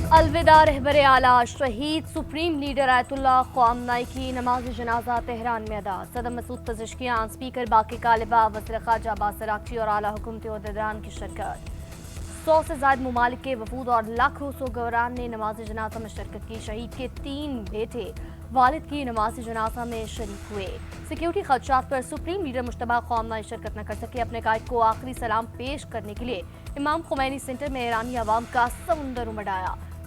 अलविदा रहबर आला शहीद सुप्रीम लीडर आयतुल्लाह ख़ामनेई की नमाज जनाजा तेहरान में अदा। सदर मसूद पज़िश्कियान, स्पीकर बाकी कालिबा, वज़ीर ख़ारजा अब्बास अराग़ची और आला हुकूमती ओहदेदारान की शिरकत। 100 से ज़ायद ममालिक के वफूद और लाखों सोगवारान ने नमाज जनाजा में शिरकत की। शहीद के 3 बेटे वालिद की नमाज जनाजा में शरीक हुए। सिक्योरिटी खदशात पर सुप्रीम लीडर मुश्तबा ख़ामनेई शिरकत न कर सके। अपने कायद को आखिरी सलाम पेश करने के लिए इमाम खुमैनी सेंटर में ईरानी अवाम का समुंदर उमड़।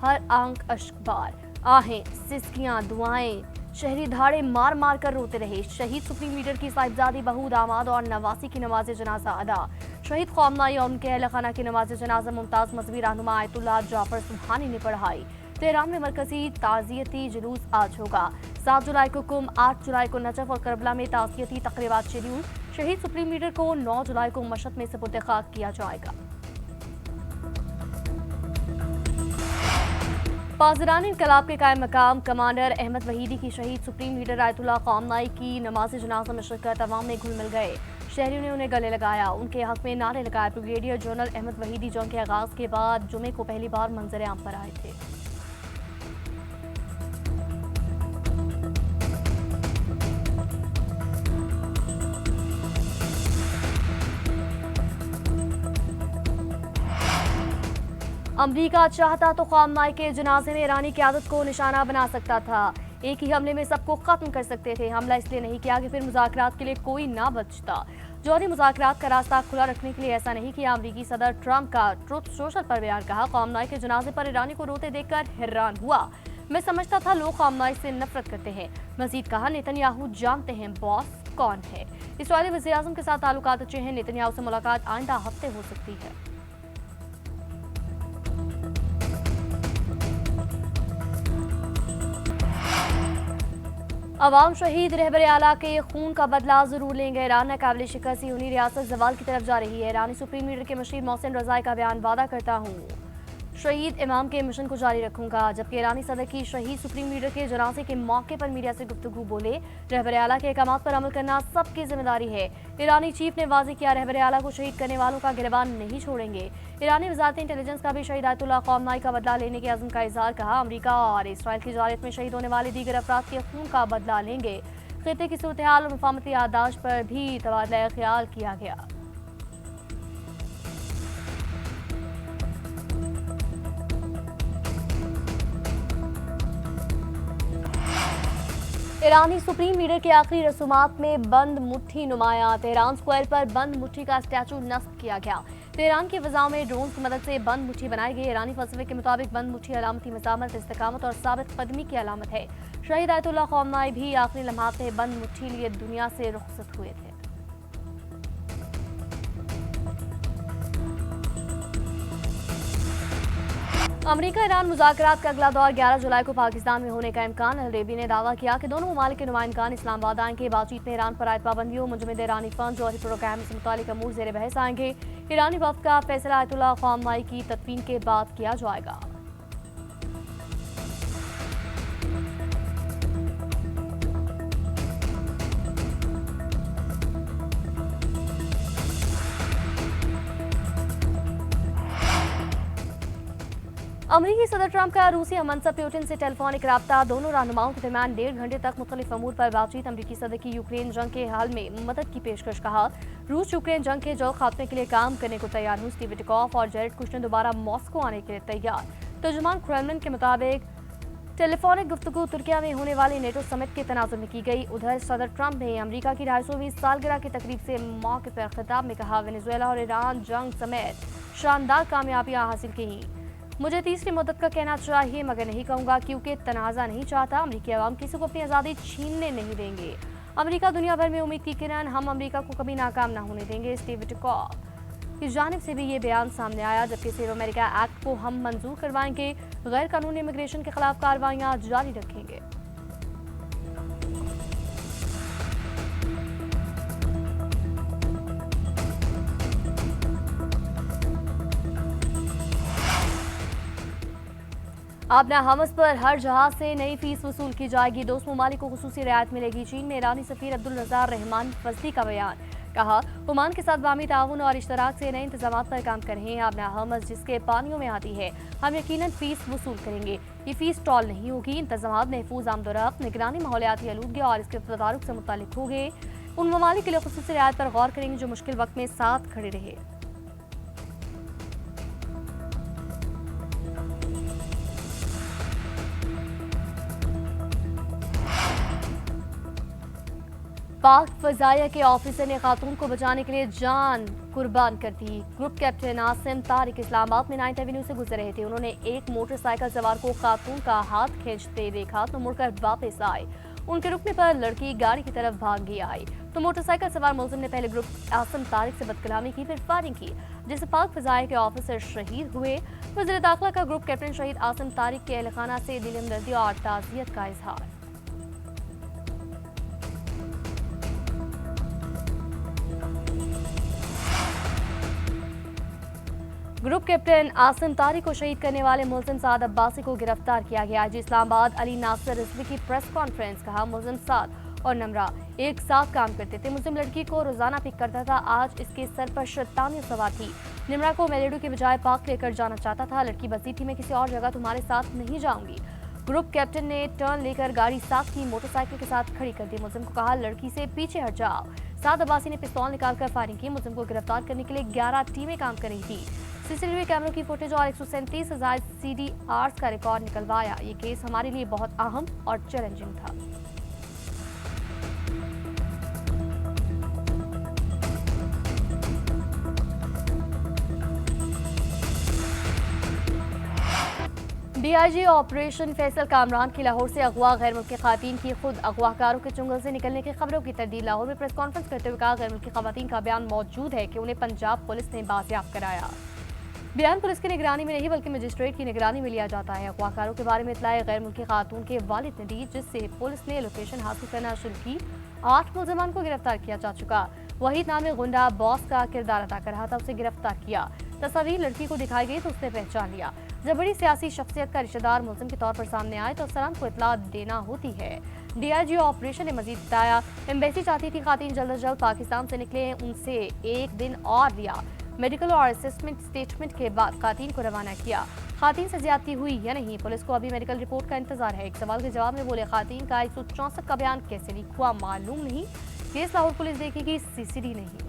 हर आंख अश्कबार, आहें, सिसकियां, दुआएं, शहरी धाड़े मार मार कर रोते रहे। शहीद सुप्रीम लीडर की साहिबजादी बहू, दामाद और नवासी की नमाज जनाजा अदा। शहीद ख़ामनेई और उनके अहल खाना की नमाज जनाजा मुमताज़ मजहबी रहनुमा आयतुल्लाह जाफर सुबहानी ने पढ़ाई। तेहरान में मरकजी ताज़ियती जुलूस आज होगा। 7 जुलाई को कुम, 8 जुलाई को नजफ और करबला में ताज़ियती तकरीबात शेड्यूल। शहीद सुप्रीम लीडर को 9 जुलाई को मशहद में सुपुर्द खाक किया जाएगा। पाज़रान इनकलाब के कायम मकाम कमांडर अहमद वहीदी की शहीद सुप्रीम लीडर आयतुल्लाह ख़ामनेई की नमाज जनाजा में शिरकत। अवाम में घुल मिल गए। शहरियों ने उन्हें गले लगाया, उनके हक में नारे लगाए। ब्रिगेडियर जनरल अहमद वहीदी जंग के आगाज के बाद जुमे को पहली बार मंजर आम पर आए थे। अमरीका चाहता तो ख़ामनेई के जनाजे में ईरानी क़यादत को निशाना बना सकता था। एक ही हमले में सबको खत्म कर सकते थे। हमला इसलिए नहीं किया कि फिर मुज़ाकरात के लिए कोई ना बचता। जौहरी मुज़ाकरात का रास्ता खुला रखने के लिए ऐसा नहीं किया। अमरीकी सदर ट्रंप का ट्रुथ सोशल पर बयान कहा, ख़ामनेई के जनाजे पर ईरानी को रोते देखकर हैरान हुआ। मैं समझता था लोग ख़ामनेई से नफरत करते हैं। मजीद कहा, नेतन्याहू जानते हैं बॉस कौन है। इसराइली वज़ीर-ए-आज़म के साथ ताल्लुकात अच्छे हैं। नेतन्याहू से मुलाकात आइंदा हफ्ते हो सकती है। अवाम शहीद रहबर आला के खून का बदला जरूर लेंगे। ईरान नाकाबिल शिकस्त यूनी रियासत जवाल की तरफ जा रही है। ईरानी सुप्रीम लीडर के मशीर मोहसिन रज़ाई का बयान, वादा करता हूँ शहीद इमाम के मिशन को जारी रखूंगा। जबकि ईरानी सदर की शहीद सुप्रीम लीडर के जनाजे के मौके पर मीडिया से गुफ्तगू बोले, रहबर आला के अहकामात पर अमल करना सबकी जिम्मेदारी है। ईरानी चीफ ने वाज़ेह किया, रहबर आला को शहीद करने वालों का गिरबान नहीं छोड़ेंगे। ईरानी वज़ारत इंटेलिजेंस का भी शहीद आयतुल्लाह ख़ामनेई का बदला लेने के अज़्म का इज़हार। कहा, अमरीका और इसराइल की जारियत में शहीद होने वाले दीगर अफराद के खून का बदला लेंगे। खित्ते की सूरत हाल और मुफाहमती याददाश्त पर भी तबादला ख्याल किया गया। ईरानी सुप्रीम लीडर के आखिरी रसूमात में बंद मुट्ठी नुमाया। तेहरान स्क्वायर पर बंद मुट्ठी का स्टैचू नस्ब किया गया। तेहरान की फ़ज़ाओं में ड्रोन की मदद से बंद मुट्ठी बनाई गई। ईरानी फ़लसफे के मुताबिक बंद मुट्ठी अलामती मज़ामत, इस्तिकामत और साबित कदमी की अलामत है। शहीद आयतुल्लाह ख़ामनेई भी आखिरी लम्हात में बंद मुट्ठी लिए दुनिया से रुखसत हुए थे। अमरीका ईरान मुज़ाकरात का अगला दौर 11 जुलाई को पाकिस्तान में होने का इम्कान। अल-अरेबी ने दावा किया कि दोनों ममालिक के नुमाइंदान इस्लामाबाद आएंगे। बातचीत में ईरान पर आयद पाबंदियों, मुंजमद ईरानी फंड, जौहरी प्रोग्राम से मुतालिक अमूर ज़ेर बहस आएंगे। ईरानी वफ़द का फैसला आयतुल्लाह ख़ामनेई की तदफीन के बाद किया जाएगा। अमरीकी सदर ट्रंप का रूसी मनसब पुतिन से टेलीफोनिक रब्ता। दोनों रहनुमाओं के दरमियान 1.5 घंटे तक मुख्तलिफ अमूर पर बातचीत। अमरीकी सदर की यूक्रेन जंग के हाल में मदद की पेशकश। कहा, रूस यूक्रेन जंग के जल्द खात्मे के लिए काम करने को तैयार हूँ। स्टीव विटकॉफ और जेरेड कुशनर दोबारा मॉस्को आने के लिए तैयार। तर्जुमान क्रेमलिन के मुताबिक टेलीफोनिक गुफ्तगू तुर्किया में होने वाले नेटो समिट के तनाजुर में की गई। उधर सदर ट्रंप ने अमरीका की 250वीं सालगिरह की तकरीब से मौके पर खिताब में कहा, वेनेजुएला और ईरान जंग समेत शानदार कामयाबियां हासिल की। मुझे तीसरी मुद्दत का कहना चाहिए मगर नहीं कहूँगा क्योंकि तनाज़ा नहीं चाहता। अमरीकी अवाम किसी को अपनी आज़ादी छीनने नहीं देंगे। अमरीका दुनिया भर में उम्मीद की किरण, हम अमरीका को कभी नाकाम ना होने देंगे। स्टीव विटकॉफ की जानिब से भी ये बयान सामने आया। जबकि सेव अमेरिका एक्ट को हम मंजूर करवाएंगे, गैर कानूनी इमिग्रेशन के खिलाफ कार्रवाइयाँ जारी रखेंगे। अपना हमस पर हर जहाज से नई फीस वसूल की जाएगी। दोस्त ममालिक को खुसूसी रियायत मिलेगी। चीन में ईरानी सफीर अब्दुल रज़ाक रहमान फजली का बयान। कहा ओमान के साथ बामी ताउन और इश्तराक से नए इंतजाम पर काम कर रहे हैं। आबना हमस जिसके पानियों में आती है, हम यकीनन फीस वसूल करेंगे। ये फीस टॉल नहीं होगी। इंतजाम महफूज आमदोरफ्त, निगरानी, माहौलियाती आलूदगी और इसके तदारुक से मुतालिक होंगे। उन ममालिक के लिए खुसूसी रियायत पर गौर करेंगे जो मुश्किल वक्त में साथ खड़े रहे। पाक फजाइया के ऑफिसर ने खातून को बचाने के लिए जान कुर्बान कर दी। ग्रुप कैप्टन आसिम तारिक इस्लामाबाद में 9th एवेन्यू से गुजर रहे थे। उन्होंने एक मोटरसाइकिल सवार को खातून का हाथ खींचते देखा तो मुड़कर वापस आए। उनके रुकने पर लड़की गाड़ी की तरफ भागी आई तो मोटरसाइकिल सवार मुलजिम ने पहले ग्रुप आसिम तारिक से बदकलामी की, फिर फायरिंग की, जिससे पाक फजाइया के ऑफिसर शहीद हुए। वज़ीर दाखिला का ग्रुप कैप्टन शहीद आसिम तारिक के अहल खाना से दिल हमदर्दी और ताज़ियत का इजहार। ग्रुप कैप्टन आसिम तारिक को शहीद करने वाले मुलजिम साद अब्बासी को गिरफ्तार किया गया। आज इस्लामाबाद अली नासिर रिजवी की प्रेस कॉन्फ्रेंस। कहा मुलजिम साद और नमरा एक साथ काम करते थे। मुलजिम लड़की को रोजाना पिक करता था। आज इसके सर पर शैतानी सवार थी। निमरा को मेलेडू के बजाय पाक लेकर जाना चाहता था। लड़की बसी थी, मैं किसी और जगह तुम्हारे साथ नहीं जाऊंगी। ग्रुप कैप्टन ने टर्न लेकर गाड़ी साथ की मोटरसाइकिल के साथ खड़ी कर दी। मुलजिम को कहा लड़की से पीछे हट जाओ। साद अब्बासी ने पिस्तौल निकालकर फायरिंग की। मुलजिम को गिरफ्तार करने के लिए 11 टीमें काम कर रही थी। सीसीटीवी कैमरों की फुटेज और 137,000 CDRs का रिकॉर्ड निकलवाया। ये केस हमारे लिए बहुत अहम और चैलेंजिंग था। DIG ऑपरेशन फैसल कामरान की लाहौर से अगवा गैर मुल्की खातीन की खुद अगवाकारों के चुंगल से निकलने की खबरों की तरदीद। लाहौर में प्रेस कॉन्फ्रेंस करते हुए कहा गैर मुल्की खवातीन का बयान मौजूद है कि उन्हें पंजाब पुलिस ने बाजियाब कराया। बयान पुलिस की निगरानी में नहीं बल्कि मजिस्ट्रेट की निगरानी में लिया जाता है। अगवाकारों के बारे में इतलाए गैर मुल्की खातून के वालिद ने दी, जिससे पुलिस ने लोकेशन हासिल करना शुरू की। 8 मुलजमान को गिरफ्तार किया जा चुका। वहीद नामी गुंडा बॉस का किरदार अदा कर रहा था, उसे गिरफ्तार किया। तस्वीर लड़की को दिखाई गई तो उसने पहचान लिया। जब बड़ी सियासी शख्सियत का रिश्तेदार मुलजिम के तौर पर सामने आए तो अफसरान को इतला देना होती है। DIG ऑपरेशन ने मजीद बताया एम्बेसी चाहती थी खातीन जल्द अज जल्द पाकिस्तान से निकले। उनसे एक दिन और लिया। मेडिकल और असेसमेंट स्टेटमेंट के बाद खातीन को रवाना किया। खातीन से ज्यादती हुई या नहीं, पुलिस को अभी मेडिकल रिपोर्ट का इंतजार है। एक सवाल के जवाब में बोले खातीन का 164 का बयान कैसे लीक हुआ मालूम नहीं। केस लाहौर पुलिस देखेगी, CCD नहीं।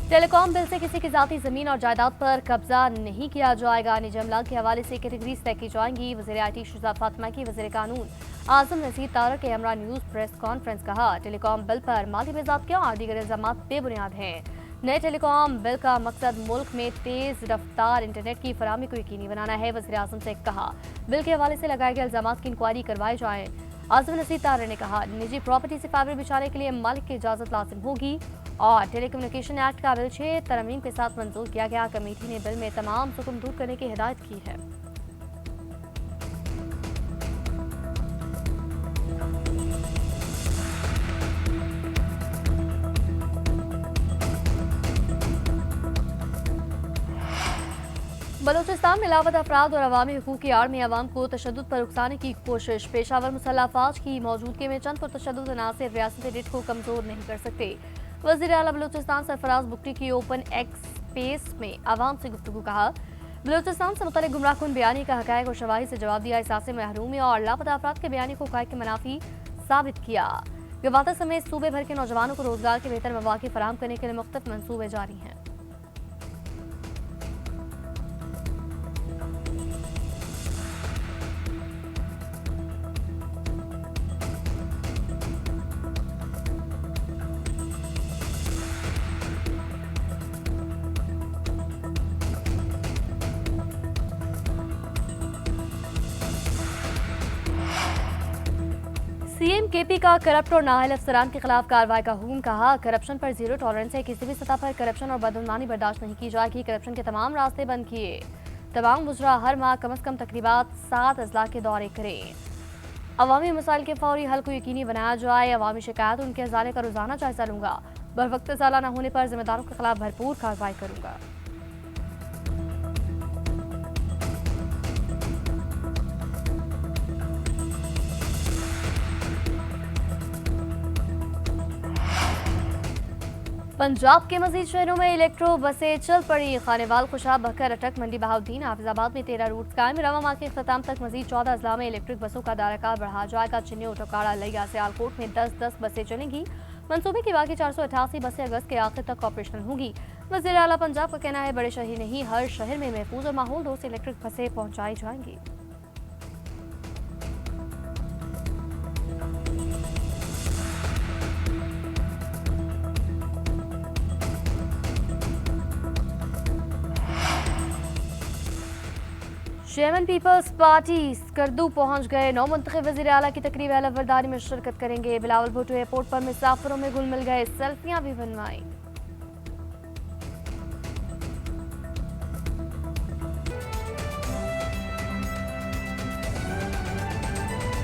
टेलीकॉम बिल से किसी की जाती जमीन और जायदाद पर कब्जा नहीं किया जाएगा। निजी अमलाक के हवाले से कैटेगरीज तय की जाएंगी। वज़ीर IT शुजात फातिमा की वज़ीर कानून आज़म नसीर तारक के हमरा न्यूज़ प्रेस कॉन्फ्रेंस। कहा टेलीकॉम बिल पर माली बेज़ाब्तियां और दीगर इल्ज़ामात बेबुनियाद हैं। नए टेलीकॉम बिल का मकसद मुल्क में तेज रफ्तार इंटरनेट की फराहमी को यकीनी बनाना है। वज़ीर आज़म से कहा बिल के हवाले से लगाए गए इल्ज़ामात की इंक्वायरी करवाई जाए। आज़म नसीर तारक ने कहा निजी प्रॉपर्टी से फाइबर बिछाने के लिए मालिक की इजाज़त लाजिम होगी और टेलीकम्युनिकेशन एक्ट का बिल 6 तरमीम के साथ मंजूर किया गया। कमेटी ने बिल में तमाम सुकुम दूर करने की हिदायत की है। बलूचिस्तान में लापता अफराद और अवामी हुकूक की आड़ में अवाम को तशद्दुद पर उकसाने की कोशिश। पेशावर मुसल्लह फौज की मौजूदगी में चंद पुरतशद्दुद अनासिर रियासती रिट को कमजोर नहीं कर सकते। वज़ीर आला बलूचिस्तान सरफराज बुगटी की ओपन एक्स स्पेस में अवाम से गुफ्तगू। कहा बलूचिस्तान से मुतल्लिक गुमराहकुन बयानी का हक़ाइक़ और शवाहिद से जवाब दिया। एहसास महरूमी और लापता अफराद के बयानी को हक़ाइक़ के मनाफी साबित किया। गवादर समेत सूबे भर के नौजवानों को रोजगार के बेहतर मौक़े फराहम करने के लिए मुख्तलिफ मंसूबे जारी हैं। CM KP का करप्ट और नाअहल अफसरान के खिलाफ कार्रवाई का हुक्म। कहा करप्शन पर जीरो टॉलरेंस है। किसी भी सतह पर करप्शन और बदगुमानी बर्दाश्त नहीं की जाएगी। करप्शन के तमाम रास्ते बंद किए। तमाम मुजरा हर माह कम अज कम तकरीबात 7 अजला के दौरे करें। अवामी मसाइल के फौरी हल को यकीनी बनाया जाए। अवामी शिकायत उनके अजाले का रोजाना जायजा लूंगा। बरवक्त इजाला न होने पर जिम्मेदारों के खिलाफ भरपूर कार्रवाई करूंगा। पंजाब के मजीद शहरों में इलेक्ट्रो बसें चल पड़ी। खानेवाल, खुशाब, बकर, अटक, मंडी बहाउद्दीन, हाफिजाबाद में 13 रूट्स कायम। रवा माह के अख्ताम तक मजीद 14 अजला में इलेक्ट्रिक बसों का दायराकार बढ़ाया जाएगा। चिन्नी, टोकाड़ा, लिया, सियालकोट में 10-10 बसें चलेंगी। मंसूबे की बाकी 488 बसें अगस्त के आखिर तक ऑपरेशनल होंगी। वज़ीर आला पंजाब का कहना है, बड़े शहर नहीं, हर शहर में महफूज और माहौल दोस्त इलेक्ट्रिक बसें पहुंचाई जाएंगी। चेयरमैन पीपल्स पार्टी स्कर्दू पहुंच गए। नौ मुंतखब वज़ीर आला की तकरीब अहल वफादारी में शिरकत करेंगे। बिलावल भुट्टो एयरपोर्ट पर मुसाफिरों में घुल मिल गए, सेल्फियां भी बनवाई।